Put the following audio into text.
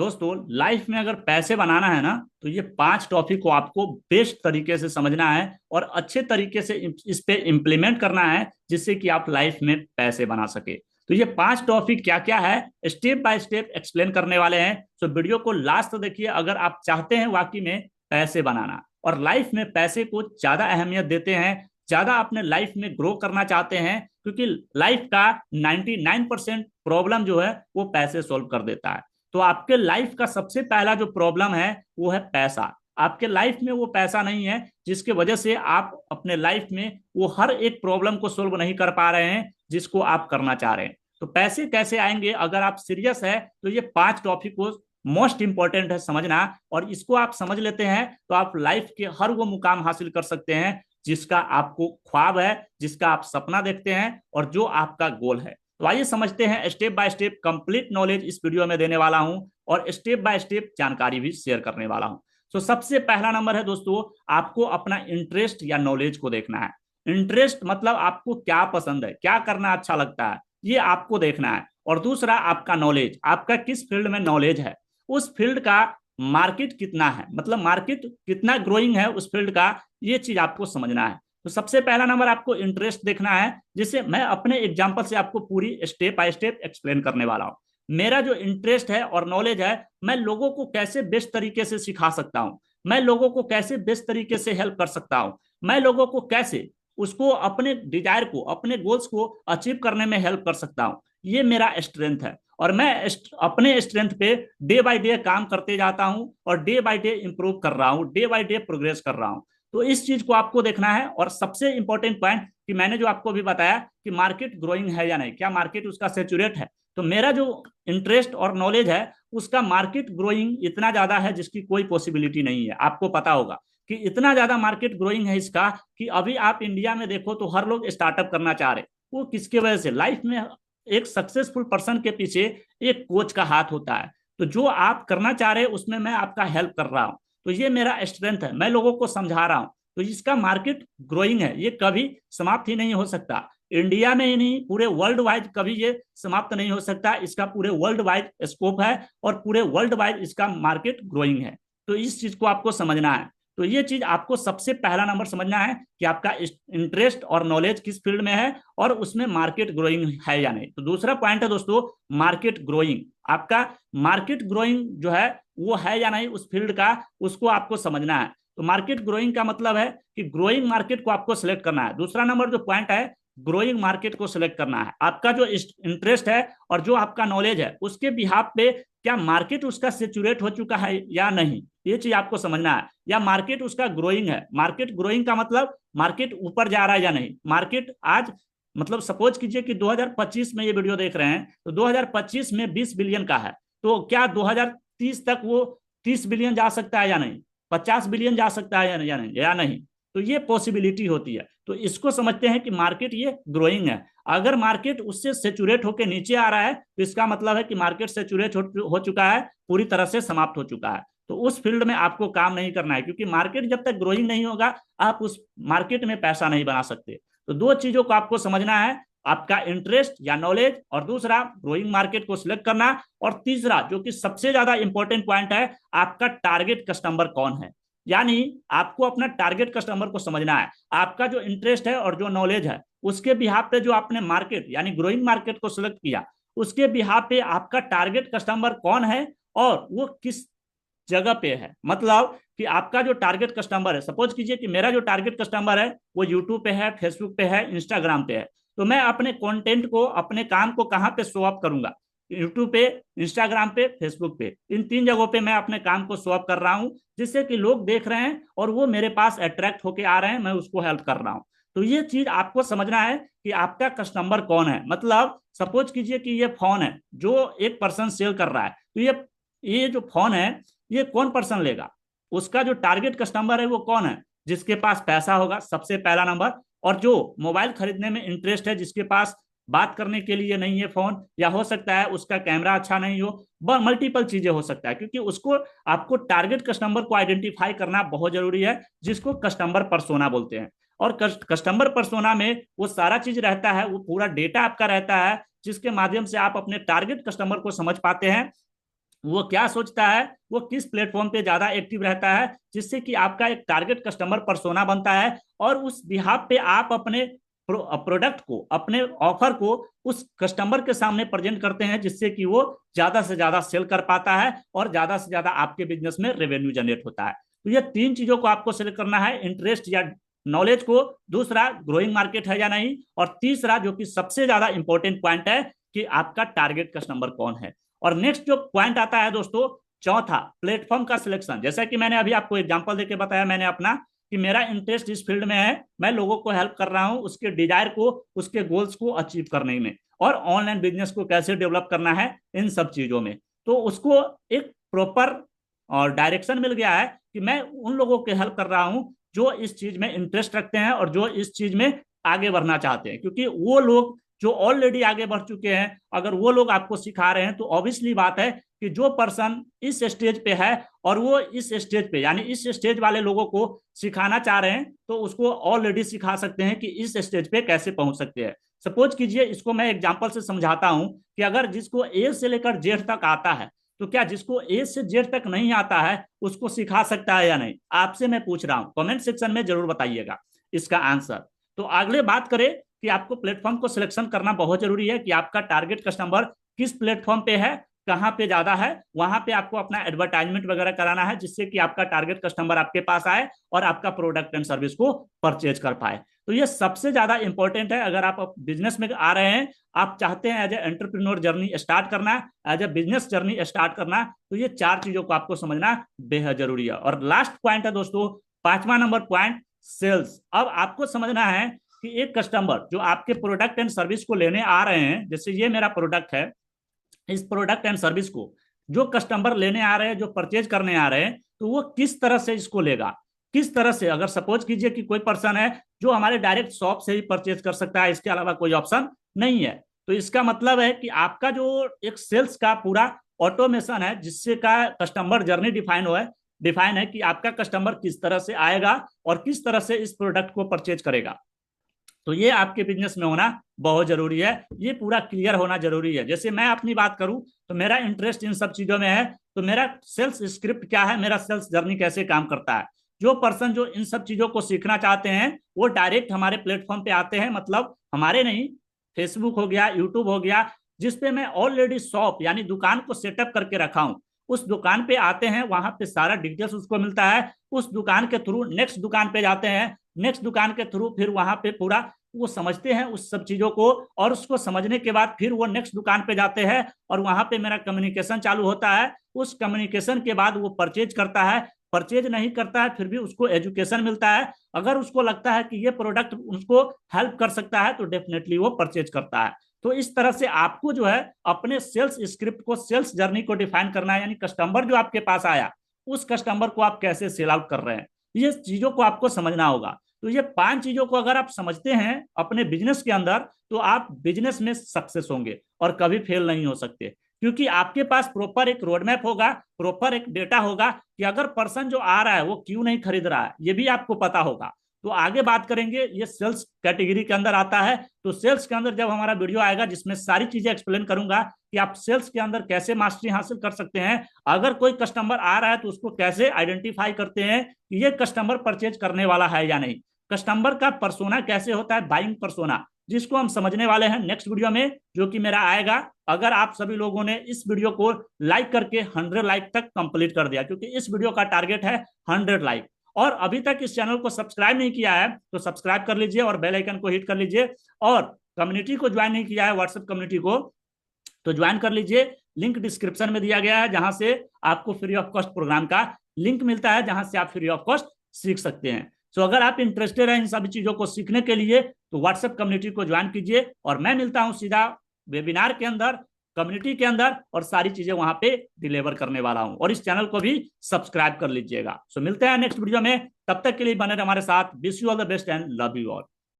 दोस्तों लाइफ में अगर पैसे बनाना है ना तो ये 5 टॉपिक को आपको बेस्ट तरीके से समझना है और अच्छे तरीके से इस पे इम्प्लीमेंट करना है जिससे कि आप लाइफ में पैसे बना सके। तो ये 5 टॉपिक क्या क्या है स्टेप बाय स्टेप एक्सप्लेन करने वाले हैं। तो वीडियो को लास्ट तक देखिए अगर आप चाहते हैं वाकई में पैसे बनाना और लाइफ में पैसे को ज्यादा अहमियत देते हैं, ज्यादा अपने लाइफ में ग्रो करना चाहते हैं, क्योंकि लाइफ का 99% प्रॉब्लम जो है वो पैसे सोल्व कर देता है। तो आपके लाइफ का सबसे पहला जो प्रॉब्लम है वो है पैसा। आपके लाइफ में वो पैसा नहीं है जिसकी वजह से आप अपने लाइफ में वो हर एक प्रॉब्लम को सोल्व नहीं कर पा रहे हैं जिसको आप करना चाह रहे हैं। तो पैसे कैसे आएंगे अगर आप सीरियस है तो ये 5 टॉपिक को मोस्ट इंपॉर्टेंट है समझना। और इसको आप समझ लेते हैं तो आप लाइफ के हर वो मुकाम हासिल कर सकते हैं जिसका आपको ख्वाब है, जिसका आप सपना देखते हैं और जो आपका गोल है। तो आइए समझते हैं step by step. Complete knowledge इस वीडियो में देने वाला हूं और स्टेप बाय स्टेप जानकारी भी शेयर करने वाला हूं। तो सबसे पहला नंबर है दोस्तों, आपको अपना इंटरेस्ट या नॉलेज को देखना है। इंटरेस्ट मतलब आपको क्या पसंद है, क्या करना अच्छा लगता है, ये आपको देखना है। और दूसरा आपका नॉलेज, आपका किस फील्ड में नॉलेज है, उस फील्ड का मार्केट कितना है, मतलब मार्केट कितना ग्रोइंग है उस फील्ड का, ये चीज आपको समझना है। तो सबसे पहला नंबर आपको इंटरेस्ट देखना है, जिसे मैं अपने एग्जांपल से आपको पूरी स्टेप बाय स्टेप एक्सप्लेन करने वाला हूं। मेरा जो इंटरेस्ट है और नॉलेज है, मैं लोगों को कैसे बेस्ट तरीके से सिखा सकता हूं, मैं लोगों को कैसे बेस्ट तरीके से हेल्प कर सकता हूं, मैं लोगों को कैसे उसको अपने डिजायर को, अपने गोल्स को अचीव करने में हेल्प कर सकता हूं, ये मेरा स्ट्रेंथ है। और मैं अपने स्ट्रेंथ पे डे बाय डे काम करते जाता हूं और डे बाय डे इंप्रूव कर रहा हूं, डे बाय डे प्रोग्रेस कर रहा हूं। तो इस चीज को आपको देखना है। और सबसे इंपॉर्टेंट पॉइंट कि मैंने जो आपको भी बताया कि मार्केट ग्रोइंग है या नहीं, क्या मार्केट उसका सेचुरेट है। तो मेरा जो इंटरेस्ट और नॉलेज है उसका मार्केट ग्रोइंग इतना ज्यादा है जिसकी कोई पॉसिबिलिटी नहीं है। आपको पता होगा कि इतना ज्यादा मार्केट ग्रोइंग है इसका कि अभी आप इंडिया में देखो तो हर लोग स्टार्टअप करना चाह रहे हैं। वो किसके वजह से, लाइफ में एक सक्सेसफुल पर्सन के पीछे एक कोच का हाथ होता है। तो जो आप करना चाह रहे हैं उसमें मैं आपका हेल्प कर रहा हूं। तो ये मेरा स्ट्रेंथ है, मैं लोगों को समझा रहा हूं। तो इसका मार्केट ग्रोइंग है, ये कभी समाप्त ही नहीं हो सकता। इंडिया में ही नहीं, पूरे वर्ल्ड वाइड कभी ये समाप्त नहीं हो सकता। इसका पूरे वर्ल्ड वाइड स्कोप है और पूरे वर्ल्ड वाइड इसका मार्केट ग्रोइंग है। तो इस चीज को आपको समझना है। तो ये चीज आपको सबसे पहला नंबर समझना है कि आपका इंटरेस्ट और नॉलेज किस फील्ड में है और उसमें मार्केट ग्रोइंग है या नहीं। तो दूसरा पॉइंट है दोस्तों मार्केट ग्रोइंग। आपका मार्केट ग्रोइंग जो है वो है या नहीं उस फील्ड का, उसको आपको समझना है। तो मार्केट ग्रोइंग का मतलब है कि ग्रोइंग मार्केट को आपको सिलेक्ट करना है। दूसरा नंबर जो पॉइंट है ग्रोइंग मार्केट को सिलेक्ट करना है। आपका जो इंटरेस्ट है और जो आपका नॉलेज है उसके बिहाफ पे क्या मार्केट उसका सेचुरेट हो चुका है या नहीं, ये चीज आपको समझना है। या मार्केट उसका ग्रोइंग है। मार्केट ग्रोइंग का मतलब मार्केट ऊपर जा रहा है या नहीं। मार्केट आज मतलब सपोज कीजिए कि 2025 में ये वीडियो देख रहे हैं तो 2025 में 20 बिलियन का है, तो क्या 2030 तक वो 30 बिलियन जा सकता है या नहीं, 50 बिलियन जा सकता है या नहीं। तो ये पॉसिबिलिटी होती है। तो इसको समझते हैं कि मार्केट ये ग्रोइंग है। अगर मार्केट उससे सेचुरेट होकर नीचे आ रहा है तो इसका मतलब है कि मार्केट सेचुरेट हो चुका है, पूरी तरह से समाप्त हो चुका है। तो उस फील्ड में आपको काम नहीं करना है, क्योंकि मार्केट जब तक ग्रोइंग नहीं होगा आप उस मार्केट में पैसा नहीं बना सकते। तो दो चीजों को आपको समझना है, आपका इंटरेस्ट या नॉलेज, और दूसरा ग्रोइंग मार्केट को सिलेक्ट करना। और तीसरा जो कि सबसे ज्यादा इंपॉर्टेंट पॉइंट है, आपका टारगेट कस्टमर कौन है। यानी आपको अपना टारगेट कस्टमर को समझना है। आपका जो इंटरेस्ट है और जो नॉलेज है उसके बिहाफ पे जो आपने मार्केट यानी ग्रोइंग मार्केट को सिलेक्ट किया, उसके बिहाफ पे आपका टारगेट कस्टमर कौन है और वो किस जगह पे है। मतलब कि आपका जो टारगेट कस्टमर है, सपोज कीजिए कि मेरा जो टारगेट कस्टमर है वो यूट्यूब पे है, फेसबुक पे है, इंस्टाग्राम पे है। तो मैं अपने कंटेंट को, अपने काम को कहाँ पे शो अप करूंगा, यूट्यूब पे, इंस्टाग्राम पे, फेसबुक पे, इन 3 जगहों पे मैं अपने काम को शो अप कर रहा हूँ, जिससे कि लोग देख रहे हैं और वो मेरे पास अट्रैक्ट होके आ रहे हैं, मैं उसको हेल्प कर रहा हूँ। तो ये चीज आपको समझना है कि आपका कस्टमर कौन है। मतलब सपोज कीजिए कि ये फोन है जो एक पर्सन सेल कर रहा है, तो ये जो फोन है ये कौन पर्सन लेगा, उसका जो टारगेट कस्टमर है वो कौन है, जिसके पास पैसा होगा सबसे पहला नंबर, और जो मोबाइल खरीदने में इंटरेस्ट है, जिसके पास बात करने के लिए नहीं है फोन, या हो सकता है उसका कैमरा अच्छा नहीं हो, मल्टीपल चीजें हो सकता है। क्योंकि उसको, आपको टारगेट कस्टमर को आइडेंटिफाई करना बहुत जरूरी है, जिसको कस्टमर पर्सोना बोलते हैं। और कस्टमर पर्सोना में वो सारा चीज रहता है, वो पूरा डेटा आपका रहता है, जिसके माध्यम से आप अपने टारगेट कस्टमर को समझ पाते हैं वो क्या सोचता है, वो किस प्लेटफॉर्म पे ज्यादा एक्टिव रहता है, जिससे कि आपका एक टारगेट कस्टमर पर्सोना बनता है, और उस बिहाफ पे आप अपने प्रोडक्ट को, अपने ऑफर को उस कस्टमर के सामने प्रेजेंट करते हैं, जिससे कि वो ज्यादा से ज्यादा सेल कर पाता है और ज्यादा से ज्यादा आपके बिजनेस में रेवेन्यू जनरेट होता है। तो ये तीन चीजों को आपको सिलेक्ट करना है, इंटरेस्ट या नॉलेज को, दूसरा ग्रोइंग मार्केट है या नहीं, और तीसरा जो कि सबसे ज्यादा इंपॉर्टेंट पॉइंट है कि आपका टारगेट कस्टमर कौन है। और नेक्स्ट जो पॉइंट आता है दोस्तों, चौथा, प्लेटफॉर्म का सिलेक्शन। जैसा कि मैंने अभी आपको एग्जांपल देके बताया मैंने अपना, कि मेरा इंटरेस्ट इस फील्ड में है, मैं लोगों को हेल्प कर रहा हूं उसके डिजायर को, उसके गोल्स को अचीव करने में, और ऑनलाइन बिजनेस को कैसे डेवलप करना है इन सब चीजों में। तो उसको एक प्रॉपर और डायरेक्शन मिल गया है कि मैं उन लोगों की हेल्प कर रहा हूं जो इस चीज में इंटरेस्ट रखते हैं और जो इस चीज में आगे बढ़ना चाहते हैं, क्योंकि वो लोग जो ऑलरेडी आगे बढ़ चुके हैं, अगर वो लोग आपको सिखा रहे हैं तो ऑब्वियसली बात है कि जो पर्सन इस स्टेज पे है और वो इस स्टेज पे, यानी इस स्टेज वाले लोगों को सिखाना चाह रहे हैं, तो उसको ऑलरेडी सिखा सकते हैं कि इस स्टेज पे कैसे पहुंच सकते हैं। सपोज कीजिए, इसको मैं एग्जांपल से समझाता हूं कि अगर जिसको ए से लेकर जेड तक आता है, तो क्या जिसको ए से जेड तक नहीं आता है उसको सिखा सकता है या नहीं? आपसे मैं पूछ रहा हूं, कमेंट सेक्शन में जरूर बताइएगा इसका आंसर। तो अगले बात करें कि आपको प्लेटफॉर्म को सिलेक्शन करना बहुत जरूरी है कि आपका टारगेट कस्टमर किस प्लेटफॉर्म पे है, कहाँ पे ज्यादा है, वहां पे आपको अपना एडवर्टाइजमेंट वगैरह कराना है, जिससे कि आपका टारगेट कस्टमर आपके पास आए और आपका प्रोडक्ट एंड सर्विस को परचेज कर पाए। तो ये सबसे ज्यादा इंपॉर्टेंट है। अगर आप बिजनेस में आ रहे हैं, आप चाहते हैं as a entrepreneur journey start करना, as a business journey start करना, तो ये चार चीजों को आपको समझना बेहद जरूरी है। और लास्ट पॉइंट है दोस्तों, पांचवा नंबर पॉइंट, सेल्स। अब आपको समझना है कि एक कस्टमर जो आपके प्रोडक्ट एंड सर्विस को लेने आ रहे हैं, जैसे ये मेरा प्रोडक्ट है, इस प्रोडक्ट एंड सर्विस को जो कस्टमर लेने आ रहे हैं, जो परचेज करने आ रहे हैं, तो वो किस तरह से इसको लेगा, किस तरह से। अगर सपोज कीजिए कि कोई पर्सन है जो हमारे डायरेक्ट शॉप से ही परचेज कर सकता है, इसके अलावा कोई ऑप्शन नहीं है, तो इसका मतलब है कि आपका जो एक सेल्स का पूरा ऑटोमेशन है, जिससे का कस्टमर जर्नी डिफाइन है कि आपका कस्टमर किस तरह से आएगा और किस तरह से इस प्रोडक्ट को परचेज करेगा। तो ये आपके बिजनेस में होना बहुत जरूरी है, ये पूरा क्लियर होना जरूरी है। जैसे मैं अपनी बात करूं तो मेरा इंटरेस्ट इन सब चीजों में है, तो मेरा सेल्स स्क्रिप्ट क्या है, मेरा सेल्स जर्नी कैसे काम करता है। जो पर्सन जो इन सब चीजों को सीखना चाहते हैं वो डायरेक्ट हमारे प्लेटफॉर्म पे आते हैं, मतलब हमारे नहीं, फेसबुक हो गया, यूट्यूब हो गया, जिसपे मैं ऑलरेडी शॉप यानी दुकान को सेटअप करके रखा हूं, उस दुकान पे आते हैं, वहां पे सारा डिटेल्स उसको मिलता है, उस दुकान के थ्रू नेक्स्ट दुकान पे जाते हैं, नेक्स्ट दुकान के थ्रू फिर वहां पे पूरा वो समझते हैं उस सब चीजों को, और उसको समझने के बाद फिर वो नेक्स्ट दुकान पे जाते हैं और वहां पे मेरा कम्युनिकेशन चालू होता है। उस कम्युनिकेशन के बाद वो परचेज करता है, परचेज नहीं करता है फिर भी उसको एजुकेशन मिलता है। अगर उसको लगता है कि ये प्रोडक्ट उसको हेल्प कर सकता है तो डेफिनेटली वो परचेज करता है। तो इस तरह से आपको जो है अपने सेल्स स्क्रिप्ट को, सेल्स जर्नी को डिफाइन करना है, यानी कस्टमर जो आपके पास आया उस कस्टमर को आप कैसे सेल आउट कर रहे हैं, ये चीजों को आपको समझना होगा। तो ये पांच चीजों को अगर आप समझते हैं अपने बिजनेस के अंदर, तो आप बिजनेस में सक्सेस होंगे और कभी फेल नहीं हो सकते, क्योंकि आपके पास प्रॉपर एक रोड मैप होगा, प्रॉपर एक डेटा होगा कि अगर पर्सन जो आ रहा है वो क्यों नहीं खरीद रहा है, ये भी आपको पता होगा। तो आगे बात करेंगे, ये सेल्स कैटेगरी के अंदर आता है। तो सेल्स के अंदर जब हमारा वीडियो आएगा जिसमें सारी चीजें एक्सप्लेन करूंगा कि आप सेल्स के अंदर कैसे मास्टरी हासिल कर सकते हैं, अगर कोई कस्टमर आ रहा है तो उसको कैसे आइडेंटिफाई करते हैं कि ये कस्टमर परचेज करने वाला है या नहीं, कस्टमर का पर्सोना कैसे होता है, बाइंग पर्सोना, जिसको हम समझने वाले हैं नेक्स्ट वीडियो में, जो कि मेरा आएगा। अगर आप सभी लोगों ने इस वीडियो को लाइक करके 100 लाइक तक कंप्लीट कर दिया, क्योंकि इस वीडियो का टारगेट है 100 लाइक, और अभी तक इस चैनल को सब्सक्राइब नहीं किया है तो सब्सक्राइब कर लीजिए और बेल आइकन को हिट कर लीजिए, और कम्युनिटी को ज्वाइन नहीं किया है, व्हाट्सएप कम्युनिटी को, तो ज्वाइन कर लीजिए। लिंक डिस्क्रिप्शन में दिया गया है, जहां से आपको फ्री ऑफ कॉस्ट प्रोग्राम का लिंक मिलता है, जहां से आप फ्री ऑफ कॉस्ट सीख सकते हैं। सो अगर आप इंटरेस्टेड हैं इन सभी चीजों को सीखने के लिए तो व्हाट्सएप कम्युनिटी को ज्वाइन कीजिए, और मैं मिलता हूं सीधा वेबिनार के अंदर, कम्युनिटी के अंदर, और सारी चीजें वहां पे डिलीवर करने वाला हूं, और इस चैनल को भी सब्सक्राइब कर लीजिएगा। सो मिलते हैं नेक्स्ट वीडियो में, तब तक के लिए बने रहे हमारे साथ। Wish you all the best and love you all.